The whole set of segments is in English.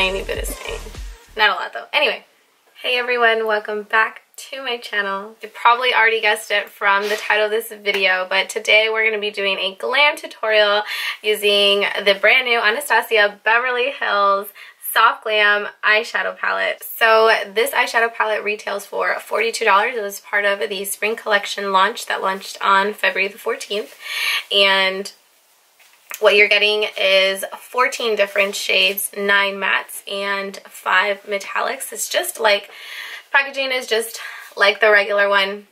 tiny bit of stain. Not a lot though. Anyway, hey everyone, welcome back to my channel. You probably already guessed it from the title of this video, but today we're going to be doing a glam tutorial using the brand new Anastasia Beverly Hills Soft Glam eyeshadow palette. So this eyeshadow palette retails for $42. It was part of the spring collection launch that launched on February the 14th. And what you're getting is 14 different shades, 9 mattes, and 5 metallics. It's just like, packaging is just like the regular one.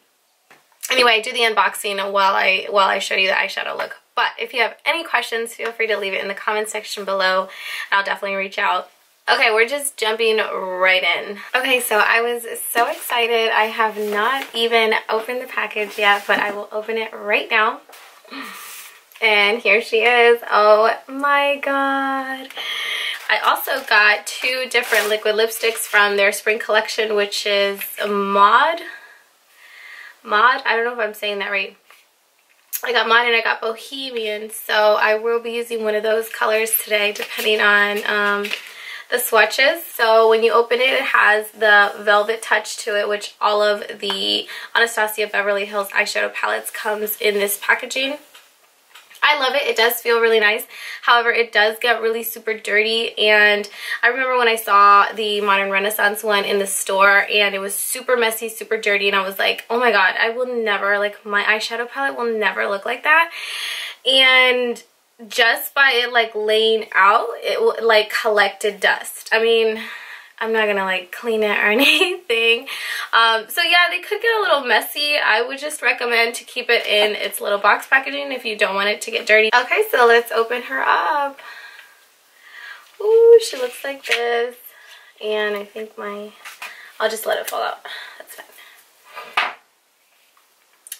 Anyway, do the unboxing while I show you the eyeshadow look. But if you have any questions, feel free to leave it in the comment section below, and I'll definitely reach out. Okay, we're just jumping right in. Okay, so I was so excited. I have not even opened the package yet, but I will open it right now. And here she is. Oh my god. I also got 2 different liquid lipsticks from their spring collection, which is Maude. I don't know if I'm saying that right. I got Maude and I got Bohemian, so I will be using one of those colors today depending on the swatches. So when you open it, it has the velvet touch to it, which all of the Anastasia Beverly Hills eyeshadow palettes comes in this packaging. I love it. It does feel really nice. However, it does get really super dirty, and I remember when I saw the Modern Renaissance one in the store and it was super messy, super dirty, and I was like, oh my god, I will never, like, my eyeshadow palette will never look like that. And just by it like laying out, it like collected dust. I mean, I'm not gonna like clean it or anything. So yeah, they could get a little messy. I would just recommend to keep it in its little box packaging if you don't want it to get dirty. Okay, so let's open her up. Ooh, she looks like this. And I think I'll just let it fall out. That's fine.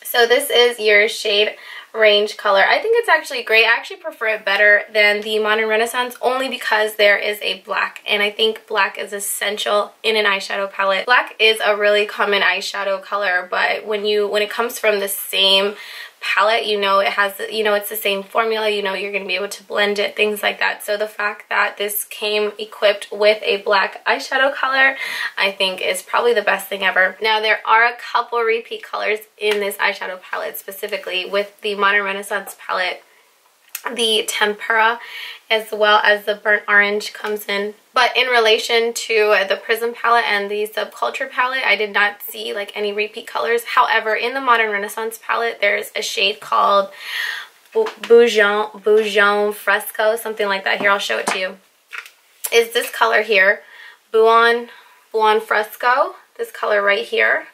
So this is your shade Range color. I think it's actually great. I actually prefer it better than the Modern Renaissance only because there is a black, and I think black is essential in an eyeshadow palette. Black is a really common eyeshadow color, but when it comes from the same palette, you know it has, you know, it's the same formula, you know you're going to be able to blend it, things like that. So the fact that this came equipped with a black eyeshadow color, I think is probably the best thing ever. Now there are a couple repeat colors in this eyeshadow palette, specifically with the Modern Renaissance palette. The Tempera as well as the Burnt Orange comes in. But in relation to the Prism palette and the Subculture palette, I did not see like any repeat colors. However, in the Modern Renaissance palette, there's a shade called Bouillon Fresco, something like that. Here, I'll show it to you. Is this color here, Bouillon Fresco, this color right here.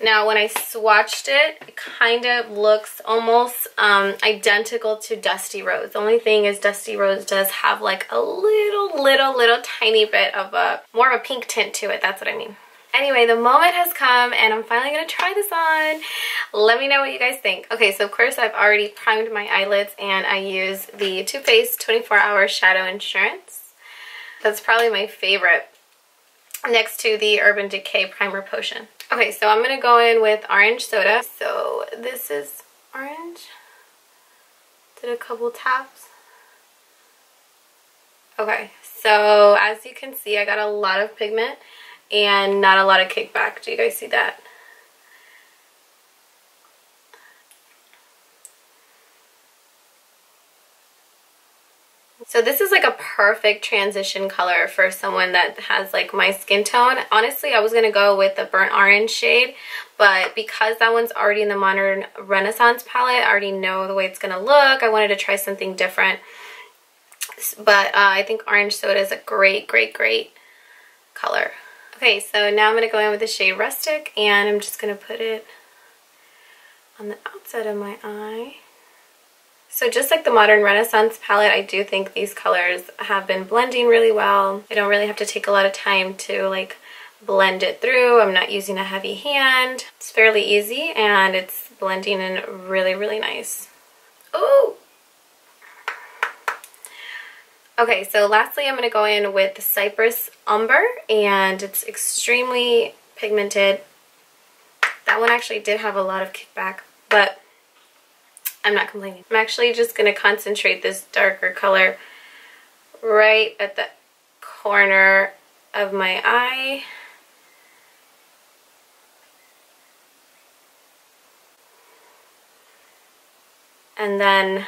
Now when I swatched it, it kind of looks almost identical to Dusty Rose. The only thing is Dusty Rose does have like a little tiny bit of more of a pink tint to it. That's what I mean. Anyway, the moment has come and I'm finally going to try this on. Let me know what you guys think. Okay, so of course I've already primed my eyelids and I use the Too Faced 24-Hour Shadow Insurance. That's probably my favorite, next to the Urban Decay Primer Potion. Okay, so I'm going to go in with Orange Soda. So this is orange. Did a couple taps. Okay, so as you can see, I got a lot of pigment and not a lot of kickback. Do you guys see that? So this is like a perfect transition color for someone that has like my skin tone. Honestly, I was going to go with the Burnt Orange shade, but because that one's already in the Modern Renaissance palette, I already know the way it's going to look. I wanted to try something different. But I think Orange Soda is a great color. Okay, so now I'm going to go in with the shade Rustic, and I'm just going to put it on the outside of my eye. So just like the Modern Renaissance palette, I do think these colors have been blending really well. I don't really have to take a lot of time to like blend it through. I'm not using a heavy hand. It's fairly easy and it's blending in really nice. Oh! Okay, so lastly I'm going to go in with the Cypress Umber, and it's extremely pigmented. That one actually did have a lot of kickback, but I'm not complaining. I'm actually just going to concentrate this darker color right at the corner of my eye. And then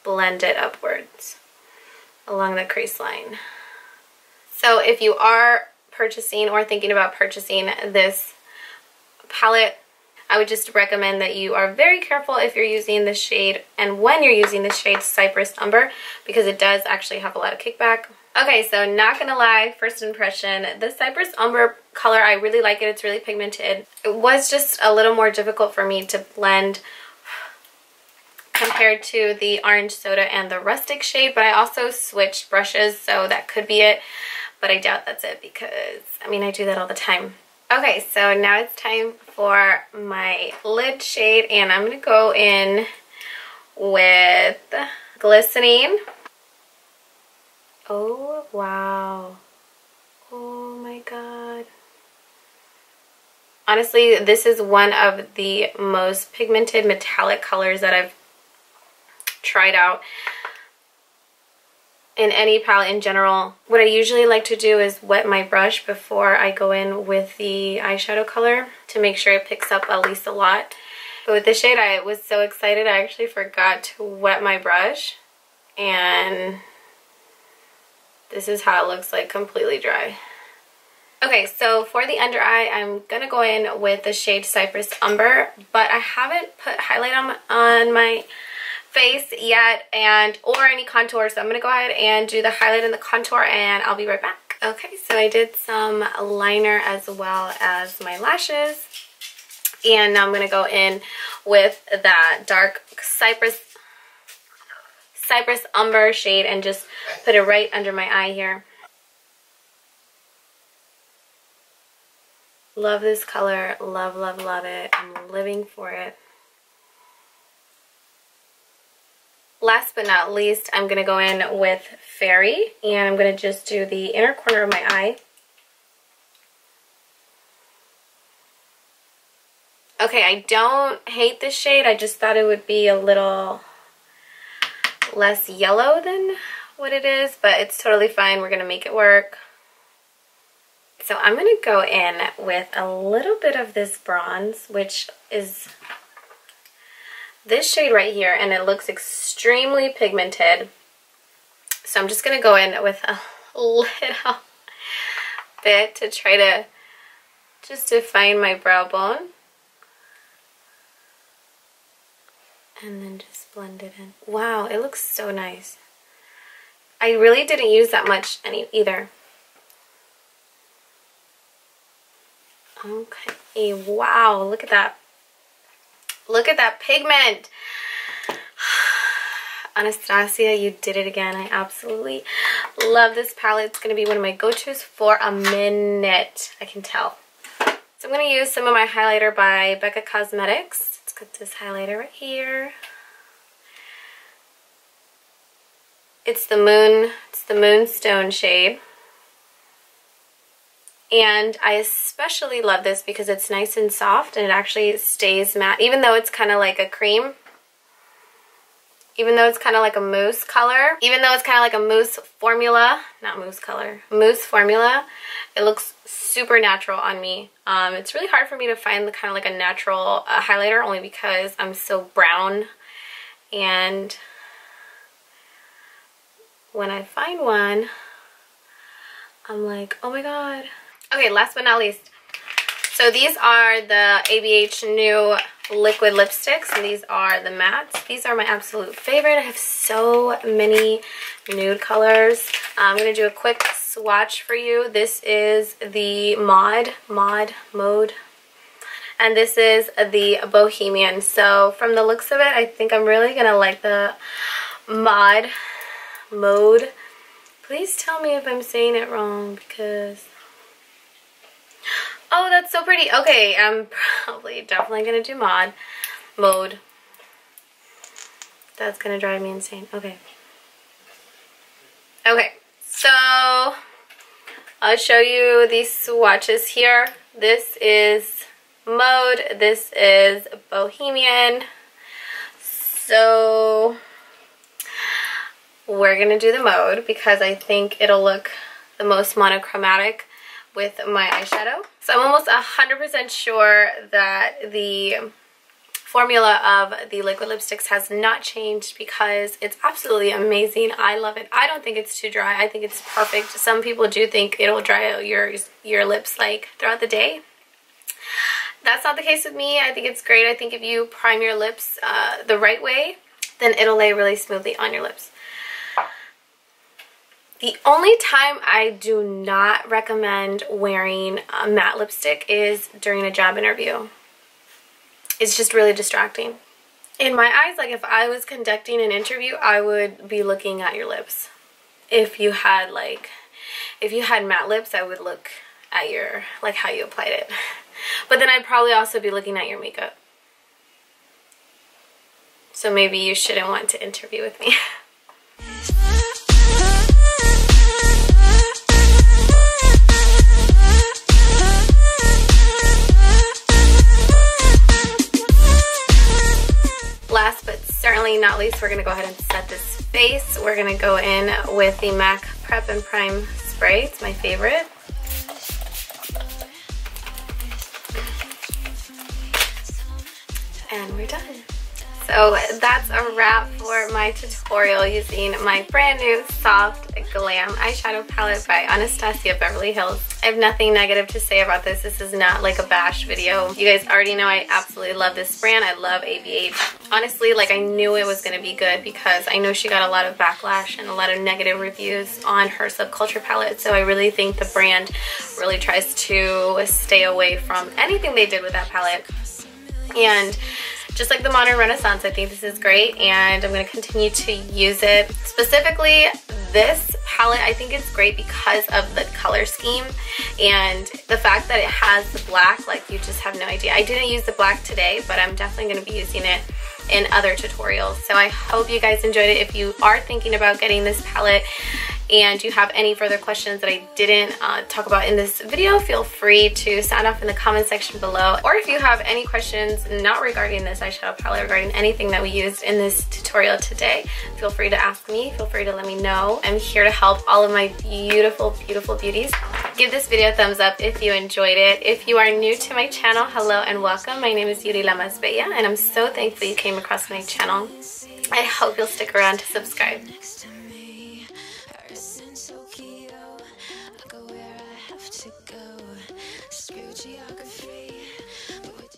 blend it upwards along the crease line. So if you are purchasing or thinking about purchasing this palette, I would just recommend that you are very careful if you're using the shade and when you're using the shade Cypress Umber, because it does actually have a lot of kickback. Okay, so not gonna lie, first impression, the Cypress Umber color, I really like it. It's really pigmented. It was just a little more difficult for me to blend compared to the Orange Soda and the Rustic shade, but I also switched brushes, so that could be it, but I doubt that's it because, I mean, I do that all the time. Okay, so now it's time for my lid shade, and I'm going to go in with Glistening. Oh, wow. Oh my god. Honestly, this is one of the most pigmented metallic colors that I've tried out in any palette in general. What I usually like to do is wet my brush before I go in with the eyeshadow color to make sure it picks up at least a lot. But with this shade, I was so excited I actually forgot to wet my brush, and this is how it looks like, completely dry. Okay, so for the under eye, I'm gonna go in with the shade Cypress Umber, but I haven't put highlight on my face yet, or any contour, so I'm gonna go ahead and do the highlight and the contour, and I'll be right back. Okay, so I did some liner as well as my lashes, and now I'm gonna go in with that dark Cypress Umber shade and just put it right under my eye here. Love this color, love, love, love it. I'm living for it. Last but not least, I'm going to go in with Fairy, and I'm going to just do the inner corner of my eye. Okay, I don't hate this shade. I just thought it would be a little less yellow than what it is, but it's totally fine. We're going to make it work. So I'm going to go in with a little bit of this bronze, which is this shade right here, and it looks extremely pigmented. So I'm just going to go in with a little bit to try to just define my brow bone. And then just blend it in. Wow, it looks so nice. I really didn't use that much either. Okay, wow, look at that. Look at that pigment. Anastasia, you did it again. I absolutely love this palette. It's going to be one of my go-tos for a minute, I can tell. So I'm going to use some of my highlighter by Becca Cosmetics. Let's get this highlighter right here. It's the MoonStone shade. And I especially love this because it's nice and soft and it actually stays matte. Even though it's kind of like a cream, even though it's kind of like a mousse color, even though it's kind of like a mousse formula, not mousse color, mousse formula, it looks super natural on me. It's really hard for me to find the kind of like a natural highlighter, only because I'm so brown, and when I find one, I'm like, oh my god. Okay, last but not least, so these are the ABH new liquid lipsticks, and these are the mattes. These are my absolute favorite. I have so many nude colors. I'm going to do a quick swatch for you. This is the Maude, and this is the Bohemian. So from the looks of it, I think I'm really going to like the Maude. Please tell me if I'm saying it wrong, because... oh, that's so pretty. Okay, I'm definitely going to do Maude. That's going to drive me insane. Okay. Okay, so I'll show you these swatches here. This is Maude. This is Bohemian. So we're going to do the Maude because I think it'll look the most monochromatic with my eyeshadow. So I'm almost 100% sure that the formula of the liquid lipsticks has not changed because it's absolutely amazing. I love it. I don't think it's too dry. I think it's perfect. Some people do think it'll dry out your lips like throughout the day. That's not the case with me. I think it's great. I think if you prime your lips the right way, then it'll lay really smoothly on your lips. The only time I do not recommend wearing a matte lipstick is during a job interview. It's just really distracting. In my eyes, like if I was conducting an interview, I would be looking at your lips. If you had matte lips, I would look at your, like how you applied it. But then I'd probably also be looking at your makeup. So maybe you shouldn't want to interview with me. Last but certainly not least, we're going to go ahead and set this face. We're going to go in with the MAC Prep and Prime Spray. It's my favorite. And we're done. So that's a wrap for my tutorial using my brand new soft Glam eyeshadow palette by Anastasia Beverly Hills. I have nothing negative to say about this. This is not like a bash video. You guys already know I absolutely love this brand. I love ABH. Honestly, like I knew it was going to be good because I know she got a lot of backlash and a lot of negative reviews on her Subculture palette. So I really think the brand really tries to stay away from anything they did with that palette. And just like the modern renaissance, I think this is great and I'm going to continue to use it. Specifically, this palette, I think it's great because of the color scheme and the fact that it has the black, like you just have no idea. I didn't use the black today, but I'm definitely going to be using it in other tutorials. So I hope you guys enjoyed it. If you are thinking about getting this palette and you have any further questions that I didn't talk about in this video, feel free to sound off in the comment section below. Or if you have any questions not regarding this eyeshadow palette, regarding anything that we used in this tutorial today, feel free to ask me. Feel free to let me know. I'm here to help all of my beautiful, beautiful beauties. Give this video a thumbs up if you enjoyed it. If you are new to my channel, hello and welcome. My name is Yuri Lamasbella and I'm so thankful you came across my channel. I hope you'll stick around to subscribe.